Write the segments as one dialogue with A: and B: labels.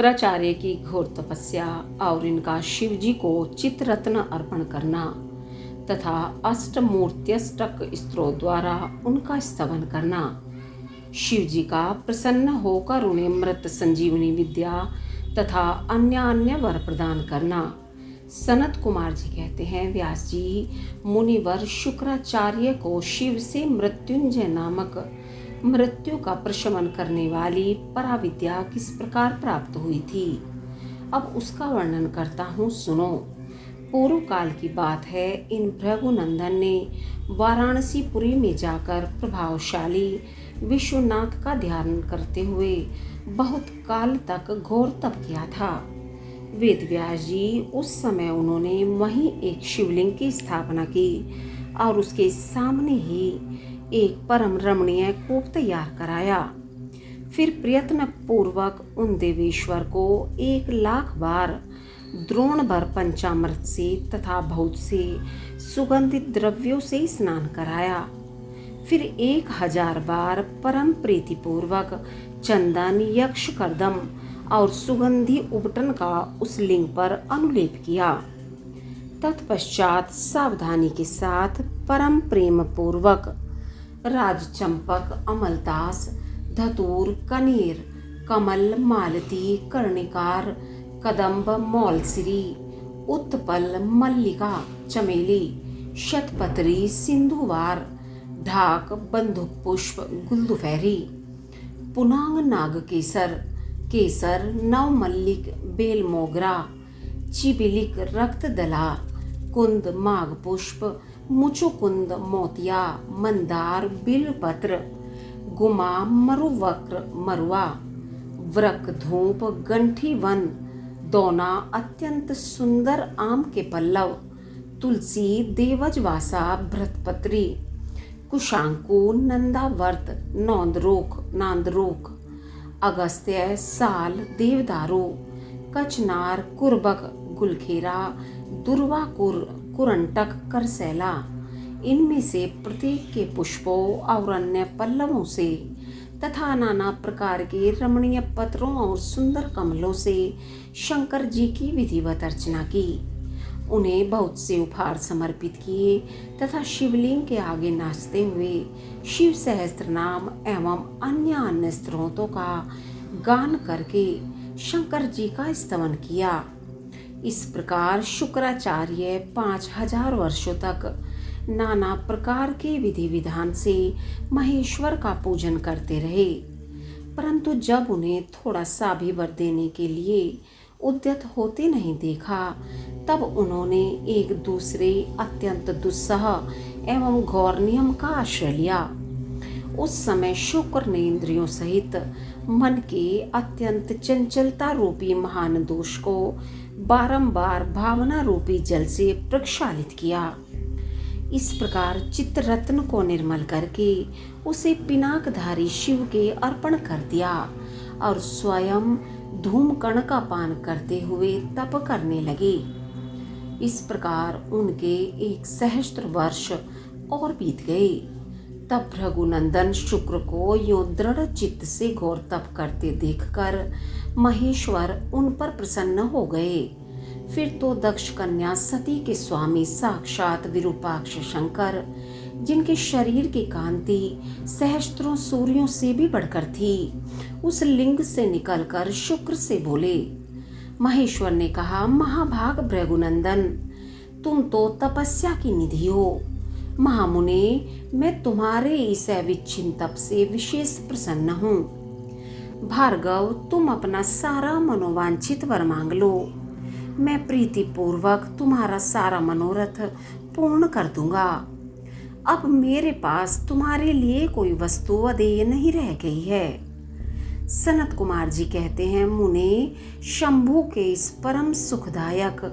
A: शुक्राचार्य की घोर तपस्या और इनका शिव जी को चित्ररत्न अर्पण करना तथा अष्टमूर्त्यष्टक स्त्रोत द्वारा उनका स्तवन करना, शिव जी का प्रसन्न होकर उन्हें मृत संजीवनी विद्या तथा अन्य वर प्रदान करना। सनत कुमार जी कहते हैं, व्यास जी, मुनिवर शुक्राचार्य को शिव से मृत्युंजय नामक मृत्यु का प्रशमन करने वाली पराविद्या किस प्रकार प्राप्त हुई थी, अब उसका वर्णन करता हूँ, सुनो। पूर्व काल की बात है। इन भृगुनंदन ने वाराणसीपुरी में जाकर प्रभावशाली विश्वनाथ का ध्यान करते हुए बहुत काल तक घोर तप किया था। वेद व्यास जी, उस समय उन्होंने वहीं एक शिवलिंग की स्थापना की और उसके सामने ही एक परम रमणीय कूप तैयार कराया। फिर प्रयत्न पूर्वक उन देवेश्वर को 1,00,000 बार द्रोण भर पंचामृत से तथा बहुत से सुगंधित द्रव्यों से स्नान कराया। फिर 1,000 बार परम प्रीतिपूर्वक चंदन, यक्ष कर्दम और सुगंधी उबटन का उस लिंग पर अनुलेप किया। तत्पश्चात सावधानी के साथ परम प्रेम पूर्वक राजचंपक, अमलतास, धतूर, कनेर, कमल, मालती, कर्णिकार, कदम्ब, मौलसिरी, उत्पल, मल्लिका, चमेली, शतपत्री, सिंधुवार, ढाक, बंधुक पुष्प, गुलदुफेरी, पुनांग, नागकेसर, केसर, नवमल्लिक, बेल मोगरा, चिबिलिक, रक्तदला, कुंद, माघ पुष्प, मुचुकुंद, मोतिया, मंदार, बिल्वपत्र, गुमा, मरुवक्र, मरुआ, व्रक, धूप, गंठी वन, दोना, अत्यंत सुंदर आम के पल्लव, तुलसी, देवजवासा, भृतपत्री, कुशांकु, नंदावर्त, नांदरोक, अगस्त्य, साल, देवदारू, कचनार, कुर्बक, गुलखेरा, दुर्वाकुर, कुरंटक, करसैला, इनमें से प्रत्येक के पुष्पों और अन्य पल्लवों से तथा नाना प्रकार के रमणीय पत्रों और सुंदर कमलों से शंकर जी की विधिवत अर्चना की। उन्हें बहुत से उपहार समर्पित किए तथा शिवलिंग के आगे नाचते हुए शिव सहस्त्र नाम एवं अन्य स्तोत्रों का गान करके शंकर जी का स्तवन किया। इस प्रकार शुक्राचार्य 5,000 वर्षों तक नाना प्रकार के विधि विधान से महेश्वर का पूजन करते रहे, परंतु जब उन्हें थोड़ा सा भी वर देने के लिए उद्यत होते नहीं देखा, तब उन्होंने एक दूसरे अत्यंत दुस्सह एवं घोर नियम का आश्रय लिया। उस समय शुक्र ने इंद्रियों सहित मन के अत्यंत चंचलता रूपी महान दोष को बारंबार भावना रूपी जल से प्रक्षालित किया। इस प्रकार चित्ररत्न को निर्मल करके उसे पिनाकधारी शिव के अर्पण कर दिया और स्वयं धूमकण का पान करते हुए तप करने लगे। इस प्रकार उनके 1 सहस्त्र वर्ष और बीत गए। तब भृगुनंदन शुक्र को यो दृढ़ चित्त से घोर तप करते देखकर महेश्वर उन पर प्रसन्न हो गए। फिर तो दक्ष कन्या सती के स्वामी साक्षात विरूपाक्ष शंकर, जिनके शरीर की कांति सहस्त्रों सूर्यों से भी बढ़कर थी, उस लिंग से निकलकर शुक्र से बोले। महेश्वर ने कहा, महाभाग भृगुनंदन, तुम तो तपस्या की निधि हो। महामुने, मैं तुम्हारे इस अविच्छिन्न तप से विशेष प्रसन्न हूँ। भार्गव, तुम अपना सारा मनोवांछित वर मांग लो, मैं प्रीति पूर्वक तुम्हारा सारा मनोरथ पूर्ण कर दूंगा। अब मेरे पास तुम्हारे लिए कोई वस्तु अदेय नहीं रह गई है। सनत कुमार जी कहते हैं, मुने, शंभु के इस परम सुखदायक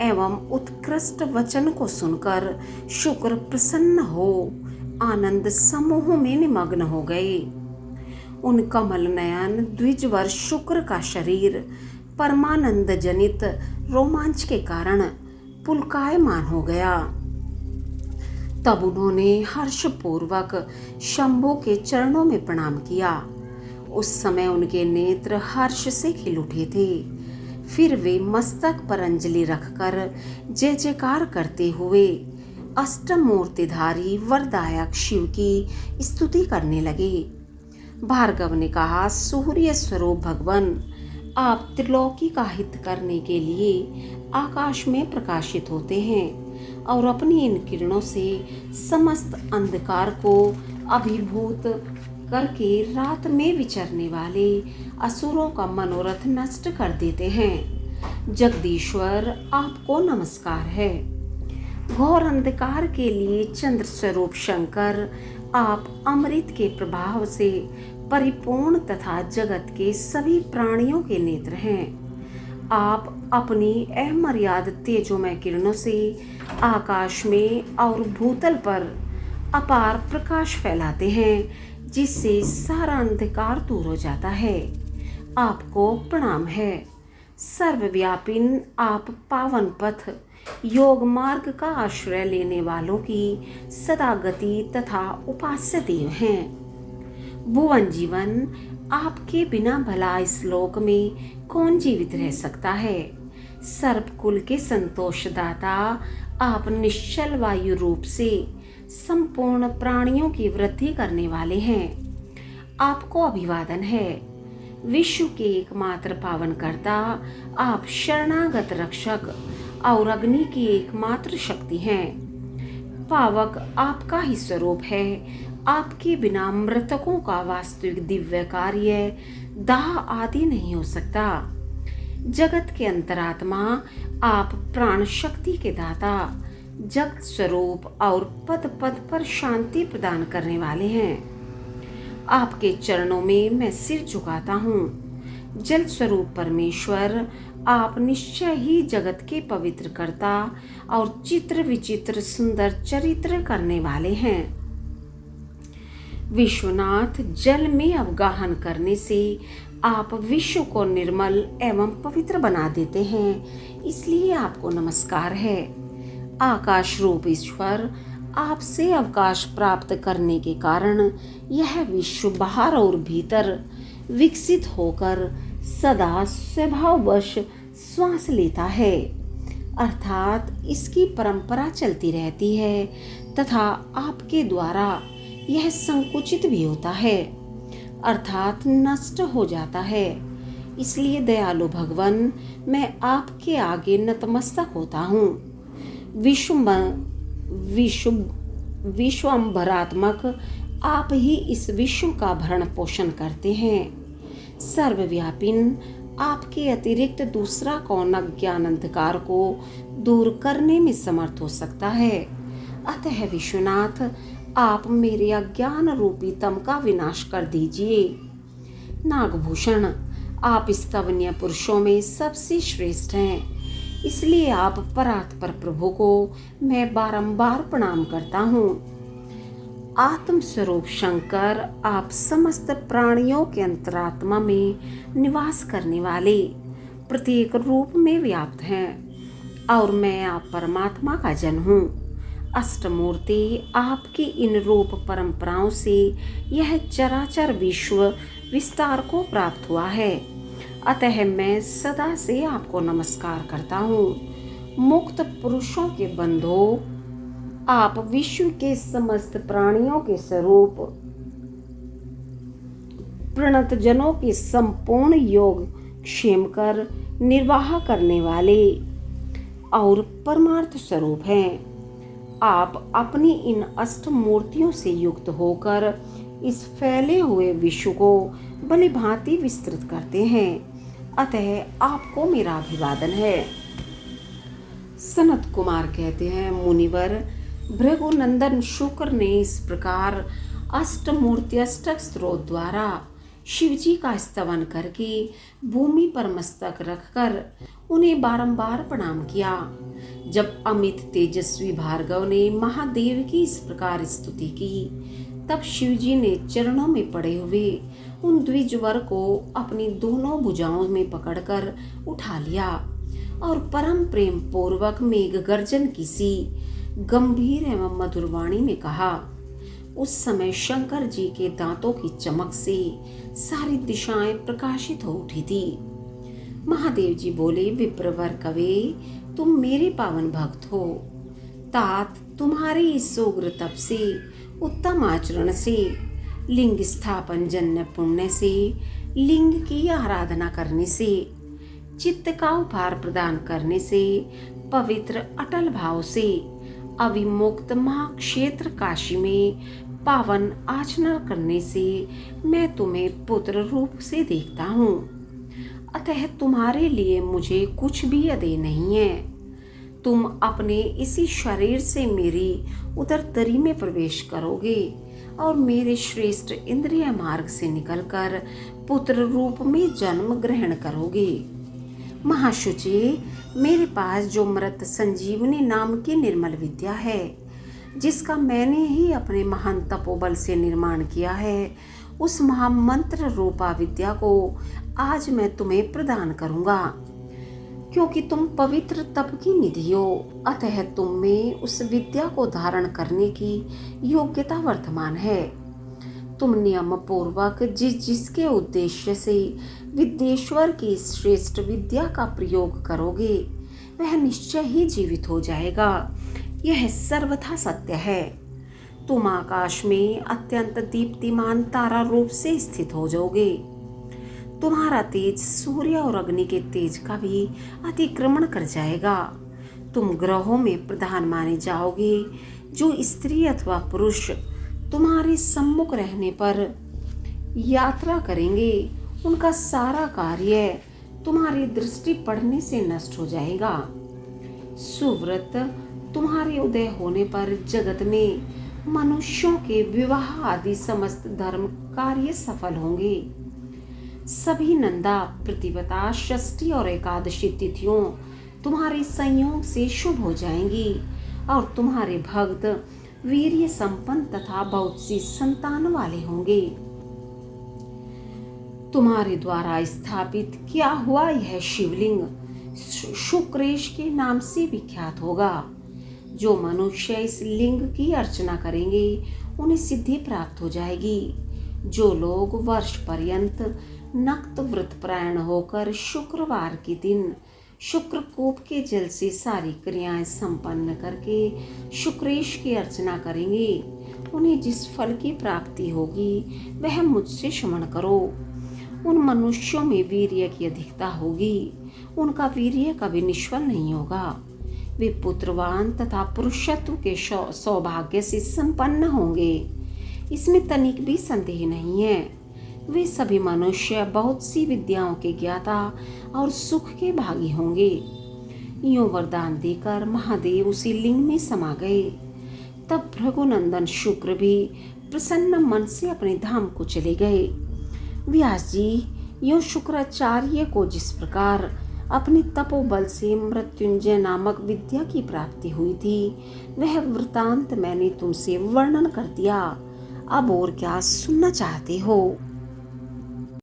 A: एवं उत्कृष्ट वचन को सुनकर शुक्र प्रसन्न हो आनंद समूह में निमग्न हो गए। उन कमल नयन द्विजवर शुक्र का शरीर परमानंद जनित रोमांच के कारण पुलकायमान हो गया। तब उन्होंने हर्षपूर्वक शंभु के चरणों में प्रणाम किया। उस समय उनके नेत्र हर्ष से खिल उठे थे। फिर वे मस्तक पर अंजलि रखकर जय जयकार करते हुए अष्टमूर्तिधारी वरदायक शिव की स्तुति करने लगे। भार्गव ने कहा, सूर्य स्वरूप भगवान, आप त्रिलोकी का हित करने के लिए आकाश में प्रकाशित होते हैं और अपनी इन किरणों से समस्त अंधकार को अभिभूत करके रात में विचरने वाले असुरों का मनोरथ नष्ट कर देते हैं। जगदीश्वर, आपको नमस्कार है। घोर अंधकार के लिए चंद्र स्वरूप शंकर, आप अमृत के प्रभाव से परिपूर्ण तथा जगत के सभी प्राणियों के नेत्र हैं। आप अपनी अमर्याद तेजोमय किरणों से आकाश में और भूतल पर अपार प्रकाश फैलाते हैं, जिससे सारा अंधकार दूर हो जाता है। आपको प्रणाम है। सर्वव्यापिन आप पावन पथ योग मार्ग का आश्रय लेने वालों की सदा गति तथा उपास्य देव हैं। भुवन जीवन, आपके बिना भला इस लोक में कौन जीवित रह सकता है। सर्पकुल के संतोषदाता आप निश्चल वायु रूप से संपूर्ण प्राणियों की वृद्धि करने वाले हैं। आपको अभिवादन है। विश्व के एकमात्र पावनकर्ता आप शरणागत रक्षक और अग्नि की एकमात्र शक्ति हैं। पावक आपका ही स्वरूप है। आपके बिना मृतकों का वास्तविक दिव्य कार्य दाह आदि नहीं हो सकता। जगत के अंतरात्मा आप प्राण शक्ति के दाता, जगत स्वरूप और पद पद पर शांति प्रदान करने वाले हैं। आपके चरणों में मैं सिर झुकाता हूँ। जल स्वरूप परमेश्वर, आप निश्चय ही जगत के पवित्र कर्ता और चित्र विचित्र सुंदर चरित्र करने वाले हैं। विश्वनाथ, जल में अवगाहन करने से आप विश्व को निर्मल एवं पवित्र बना देते हैं, इसलिए आपको नमस्कार है। आकाश रूप ईश्वर, आपसे अवकाश प्राप्त करने के कारण यह विश्व बाहर और भीतर विकसित होकर सदा स्वभाववश श्वास लेता है, अर्थात इसकी परंपरा चलती रहती है तथा आपके द्वारा यह संकुचित भी होता है, अर्थात नष्ट हो जाता है। इसलिए दयालु भगवान, मैं आपके आगे नतमस्तक होता हूँ। विश्वंभरात्मक आप ही इस विश्व का भरण पोषण करते हैं। सर्वव्यापिन, आपके अतिरिक्त दूसरा कौन अज्ञान अंधकार को दूर करने में समर्थ हो सकता है। अतः विश्वनाथ, आप मेरे अज्ञान रूपी तम का विनाश कर दीजिए। नागभूषण, आप स्तवनीय पुरुषों में सबसे श्रेष्ठ हैं, इसलिए आप परात्पर प्रभु को मैं बारंबार प्रणाम करता हूँ। आत्म स्वरूप शंकर, आप समस्त प्राणियों के अंतरात्मा में निवास करने वाले प्रत्येक रूप में व्याप्त हैं और मैं आप परमात्मा का जन हूँ। अष्टमूर्ति, आपकी इन रूप परंपराओं से यह चराचर विश्व विस्तार को प्राप्त हुआ है, अतः मैं सदा से आपको नमस्कार करता हूँ। मुक्त पुरुषों के बंधो, आप विश्व के समस्त प्राणियों के स्वरूप, प्रणत जनों के संपूर्ण योग क्षेम कर निर्वाह करने वाले और परमार्थ स्वरूप हैं। आप अपनी इन अष्ट मूर्तियों से युक्त होकर इस फैले हुए विश्व को भलीभांति विस्तृत करते हैं, अतः आपको मेरा अभिवादन है। सनत कुमार कहते हैं, मुनिवर, भृगुनंदन शुक्र ने इस प्रकार अष्टमूर्ति अष्टक स्त्रोत द्वारा शिवजी का स्तवन करके भूमि पर मस्तक रखकर उन्हें बारंबार प्रणाम किया। जब अमित तेजस्वी भार्गव ने महादेव की इस प्रकार स्तुति की, तब शिवजी ने चरणों में पड़े हुए उन द्विजवर को अपनी दोनों भुजाओं में पकड़कर उठा लिया और परम प्रेम पूर्वक मेघ गर्जन की सी गंभीर एवं मधुर वाणी में कहा, उस समय शंकर जी के दांतों की चमक से सारी दिशाएं प्रकाशित हो उठी थी। महादेव जी बोले, विप्रवर कवे, तुम मेरे पावन भक्त हो। तात तुम्हारे इस उग्र तप से, उत्तम आचरण से, लिंग स्थापन जन्य पुण्य से, लिंग की आराधना करने से, चित्त का उपहार प्रदान करने से, पवित्र अटल भाव से, अविमुक्त महाक्षेत्र काशी में पावन आचरण करने से मैं तुम्हें पुत्र रूप से देखता हूँ। अतः तुम्हारे लिए मुझे कुछ भी अदेय नहीं है। तुम अपने इसी शरीर से मेरी उदरतरी में प्रवेश करोगे और मेरे श्रेष्ठ इंद्रिय मार्ग से निकलकर पुत्र रूप में जन्म ग्रहण करोगे। महाशुचि, मेरे पास जो मृत संजीवनी नाम की निर्मल विद्या है, जिसका मैंने ही अपने महान तपोबल से निर्माण किया है, उस महामंत्र रूपा विद्या को आज मैं तुम्हें प्रदान करूंगा। क्योंकि तुम पवित्र तप की निधि हो, अतः तुम में उस विद्या को धारण करने की योग्यता वर्तमान है। तुम नियम पूर्वक जिसके उद्देश्य से विद्येश्वर की श्रेष्ठ विद्या का प्रयोग करोगे, वह निश्चय ही जीवित हो जाएगा। यह सर्वथा सत्य है। तुम आकाश में अत्यंत दीप्तिमान तारा रूप से स्थित हो जाओगे। तुम्हारा तेज सूर्य और अग्नि के तेज का भी अतिक्रमण कर जाएगा। तुम ग्रहों में प्रधान माने जाओगे। जो स्त्री अथवा पुरुष तुम्हारे सम्मुख रहने पर यात्रा करेंगे, उनका सारा कार्य तुम्हारी दृष्टि पड़ने से नष्ट हो जाएगा। सुव्रत, तुम्हारे उदय होने पर जगत में मनुष्यों के विवाह आदि समस्त धर्म कार्य सफल होंगे। सभी नंदा, प्रतिपदा, षष्ठी और एकादशी तिथियों तुम्हारे संयोग से शुभ हो जाएंगी और तुम्हारे भक्त वीर्य संपन्न तथा बहुत सी संतान वाले होंगे। तुम्हारे द्वारा स्थापित किया हुआ यह शिवलिंग शुक्रेश के नाम से विख्यात होगा। जो मनुष्य इस लिंग की अर्चना करेंगे, उन्हें सिद्धि प्राप्त हो जाएगी। जो लोग वर्ष पर्यंत नक्त व्रत प्रायण होकर शुक्रवार के दिन शुक्रकूप के जल से सारी क्रियाएं संपन्न करके शुक्रेश की अर्चना करेंगे, उन्हें जिस फल की प्राप्ति होगी वह मुझसे श्रवण करो। उन मनुष्यों में वीर्य की अधिकता होगी, उनका वीर्य कभी निष्फल नहीं होगा। वे पुत्रवान तथा पुरुषत्व के सौभाग्य से संपन्न होंगे, इसमें तनिक भी संदेह नहीं है। वे सभी मनुष्य बहुत सी विद्याओं के ज्ञाता और सुख के भागी होंगे। यूं वरदान देकर महादेव उसी लिंग में समा गए। तब भृगुनंदन शुक्र भी प्रसन्न मन से अपने धाम को चले गए। व्यास जी, यूं शुक्राचार्य को जिस प्रकार अपने तपोबल से मृत्युंजय नामक विद्या की प्राप्ति हुई थी, वह वृतांत मैंने तुमसे वर्णन कर दिया। अब और क्या सुनना चाहते हो?